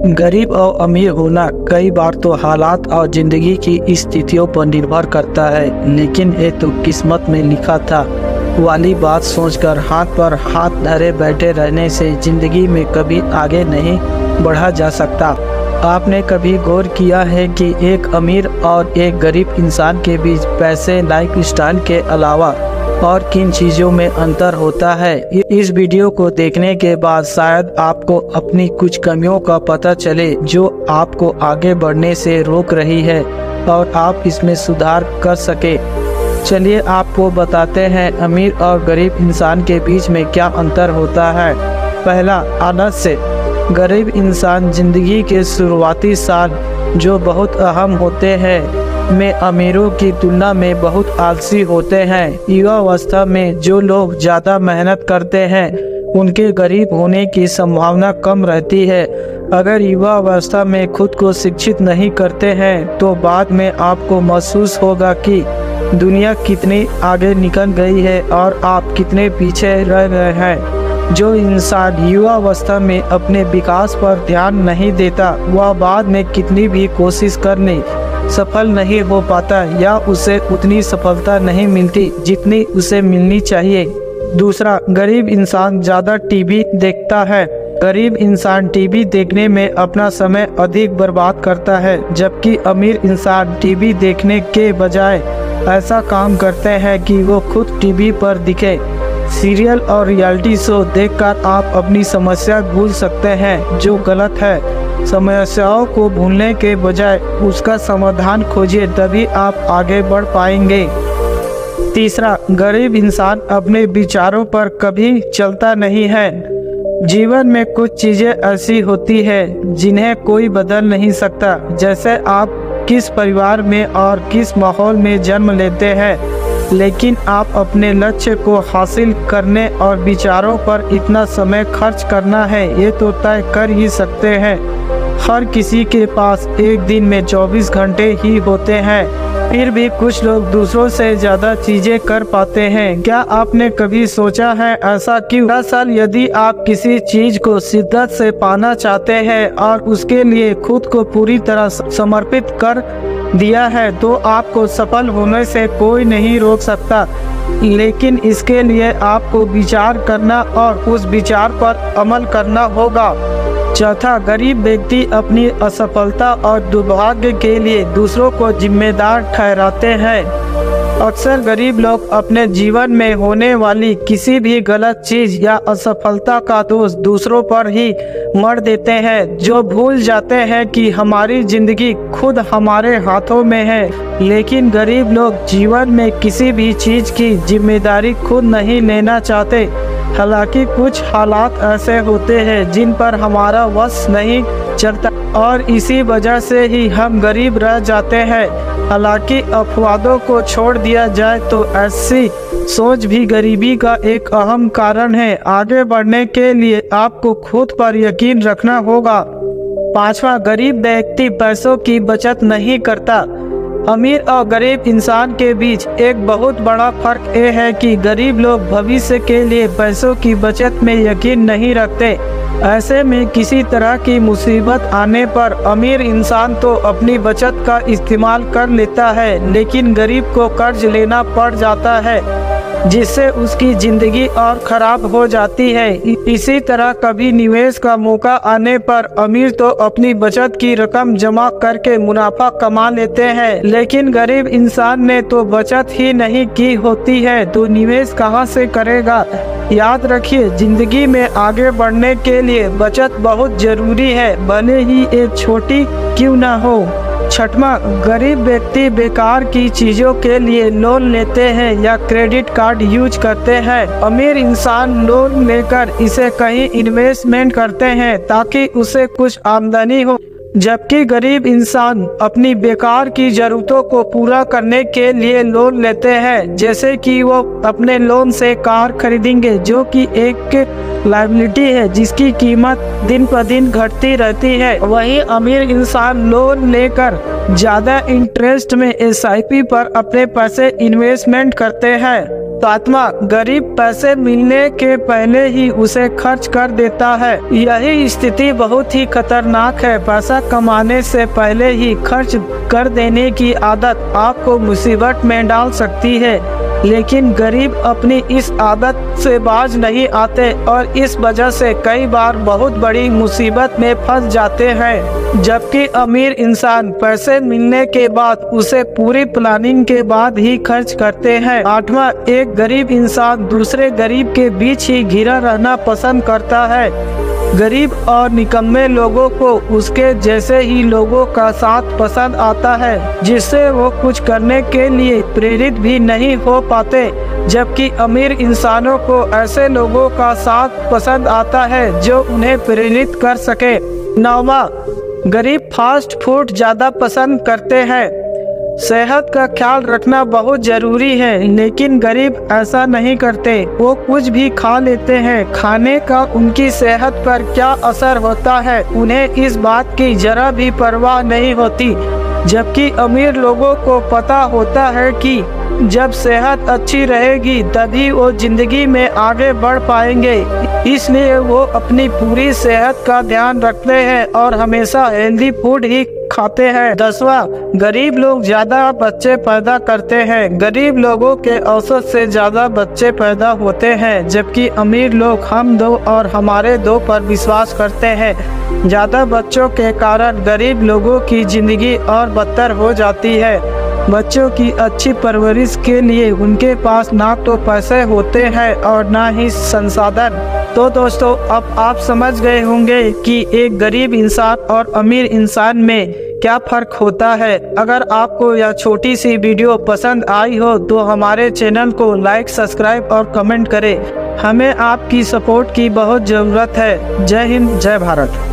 गरीब और अमीर होना कई बार तो हालात और जिंदगी की स्थितियों पर निर्भर करता है, लेकिन ये तो किस्मत में लिखा था वाली बात सोचकर हाथ पर हाथ धरे बैठे रहने से जिंदगी में कभी आगे नहीं बढ़ा जा सकता। आपने कभी गौर किया है कि एक अमीर और एक गरीब इंसान के बीच पैसे, लाइफस्टाइल के अलावा और किन चीज़ों में अंतर होता है? इस वीडियो को देखने के बाद शायद आपको अपनी कुछ कमियों का पता चले जो आपको आगे बढ़ने से रोक रही है और आप इसमें सुधार कर सके। चलिए आपको बताते हैं अमीर और गरीब इंसान के बीच में क्या अंतर होता है। पहला, आलस्य। गरीब इंसान जिंदगी के शुरुआती साल जो बहुत अहम होते हैं में अमीरों की तुलना में बहुत आलसी होते हैं। युवावस्था में जो लोग ज़्यादा मेहनत करते हैं उनके गरीब होने की संभावना कम रहती है। अगर युवावस्था में खुद को शिक्षित नहीं करते हैं तो बाद में आपको महसूस होगा कि दुनिया कितनी आगे निकल गई है और आप कितने पीछे रह गए हैं। जो इंसान युवावस्था में अपने विकास पर ध्यान नहीं देता वह बाद में कितनी भी कोशिश करने सफल नहीं हो पाता या उसे उतनी सफलता नहीं मिलती जितनी उसे मिलनी चाहिए। दूसरा, गरीब इंसान ज़्यादा टीवी देखता है। गरीब इंसान टीवी देखने में अपना समय अधिक बर्बाद करता है, जबकि अमीर इंसान टीवी देखने के बजाय ऐसा काम करते हैं कि वो खुद टीवी पर दिखे। सीरियल और रियलिटी शो देखकर आप अपनी समस्या भूल सकते हैं, जो गलत है। समस्याओं को भूलने के बजाय उसका समाधान खोजिए, तभी आप आगे बढ़ पाएंगे। तीसरा, गरीब इंसान अपने विचारों पर कभी चलता नहीं है। जीवन में कुछ चीज़ें ऐसी होती है जिन्हें कोई बदल नहीं सकता, जैसे आप किस परिवार में और किस माहौल में जन्म लेते हैं, लेकिन आप अपने लक्ष्य को हासिल करने और विचारों पर इतना समय खर्च करना है ये तो तय कर ही सकते हैं। हर किसी के पास एक दिन में 24 घंटे ही होते हैं, फिर भी कुछ लोग दूसरों से ज़्यादा चीज़ें कर पाते हैं। क्या आपने कभी सोचा है ऐसा क्यों? दरअसल यदि आप किसी चीज़ को शिद्दत से पाना चाहते हैं और उसके लिए खुद को पूरी तरह समर्पित कर दिया है तो आपको सफल होने से कोई नहीं रोक सकता, लेकिन इसके लिए आपको विचार करना और उस विचार पर अमल करना होगा। चौथा, गरीब व्यक्ति अपनी असफलता और दुर्भाग्य के लिए दूसरों को जिम्मेदार ठहराते हैं। अक्सर गरीब लोग अपने जीवन में होने वाली किसी भी गलत चीज़ या असफलता का दोष दूसरों पर ही मढ़ देते हैं, जो भूल जाते हैं कि हमारी जिंदगी खुद हमारे हाथों में है। लेकिन गरीब लोग जीवन में किसी भी चीज़ की जिम्मेदारी खुद नहीं लेना चाहते। हालांकि कुछ हालात ऐसे होते हैं जिन पर हमारा वश नहीं चलता और इसी वजह से ही हम गरीब रह जाते हैं। हालांकि अपवादों को छोड़ दिया जाए तो ऐसी सोच भी गरीबी का एक अहम कारण है। आगे बढ़ने के लिए आपको खुद पर यकीन रखना होगा। पांचवा, गरीब व्यक्ति पैसों की बचत नहीं करता। अमीर और गरीब इंसान के बीच एक बहुत बड़ा फर्क ये है कि गरीब लोग भविष्य के लिए पैसों की बचत में यकीन नहीं रखते। ऐसे में किसी तरह की मुसीबत आने पर अमीर इंसान तो अपनी बचत का इस्तेमाल कर लेता है, लेकिन गरीब को कर्ज लेना पड़ जाता है, जिससे उसकी जिंदगी और खराब हो जाती है। इसी तरह कभी निवेश का मौका आने पर अमीर तो अपनी बचत की रकम जमा करके मुनाफा कमा लेते हैं, लेकिन गरीब इंसान ने तो बचत ही नहीं की होती है तो निवेश कहां से करेगा। याद रखिए, जिंदगी में आगे बढ़ने के लिए बचत बहुत जरूरी है, भले ही एक छोटी क्यों ना हो। छठवां, गरीब व्यक्ति बेकार की चीज़ों के लिए लोन लेते हैं या क्रेडिट कार्ड यूज करते हैं। अमीर इंसान लोन लेकर इसे कहीं इन्वेस्टमेंट करते हैं ताकि उसे कुछ आमदनी हो, जबकि गरीब इंसान अपनी बेकार की ज़रूरतों को पूरा करने के लिए लोन लेते हैं, जैसे कि वो अपने लोन से कार खरीदेंगे, जो कि एक लायबिलिटी है जिसकी कीमत दिन पर दिन घटती रहती है। वहीं अमीर इंसान लोन लेकर ज़्यादा इंटरेस्ट में SIP पर अपने पैसे इन्वेस्टमेंट करते हैं। सातवां, गरीब पैसे मिलने के पहले ही उसे खर्च कर देता है। यही स्थिति बहुत ही खतरनाक है। पैसा कमाने से पहले ही खर्च कर देने की आदत आपको मुसीबत में डाल सकती है, लेकिन गरीब अपनी इस आदत से बाज नहीं आते और इस वजह से कई बार बहुत बड़ी मुसीबत में फंस जाते हैं। जबकि अमीर इंसान पैसे मिलने के बाद उसे पूरी प्लानिंग के बाद ही खर्च करते हैं। आठवां, एक गरीब इंसान दूसरे गरीब के बीच ही घिरा रहना पसंद करता है। गरीब और निकम्मे लोगों को उसके जैसे ही लोगों का साथ पसंद आता है, जिससे वो कुछ करने के लिए प्रेरित भी नहीं हो पाते, जबकि अमीर इंसानों को ऐसे लोगों का साथ पसंद आता है जो उन्हें प्रेरित कर सके। नौवां, गरीब फास्ट फूड ज़्यादा पसंद करते हैं। सेहत का ख्याल रखना बहुत जरूरी है, लेकिन गरीब ऐसा नहीं करते। वो कुछ भी खा लेते हैं। खाने का उनकी सेहत पर क्या असर होता है उन्हें इस बात की जरा भी परवाह नहीं होती, जबकि अमीर लोगों को पता होता है कि जब सेहत अच्छी रहेगी तभी वो जिंदगी में आगे बढ़ पाएंगे। इसलिए वो अपनी पूरी सेहत का ध्यान रखते हैं और हमेशा हेल्दी फूड ही खाते हैं। 10वां, गरीब लोग ज्यादा बच्चे पैदा करते हैं। गरीब लोगों के औसत से ज्यादा बच्चे पैदा होते हैं, जबकि अमीर लोग हम दो और हमारे दो पर विश्वास करते हैं। ज्यादा बच्चों के कारण गरीब लोगों की जिंदगी और बदतर हो जाती है। बच्चों की अच्छी परवरिश के लिए उनके पास ना तो पैसे होते हैं और ना ही संसाधन। तो दोस्तों, अब आप समझ गए होंगे कि एक गरीब इंसान और अमीर इंसान में क्या फ़र्क होता है। अगर आपको यह छोटी सी वीडियो पसंद आई हो तो हमारे चैनल को लाइक, सब्सक्राइब और कमेंट करें। हमें आपकी सपोर्ट की बहुत ज़रूरत है। जय हिंद, जय भारत।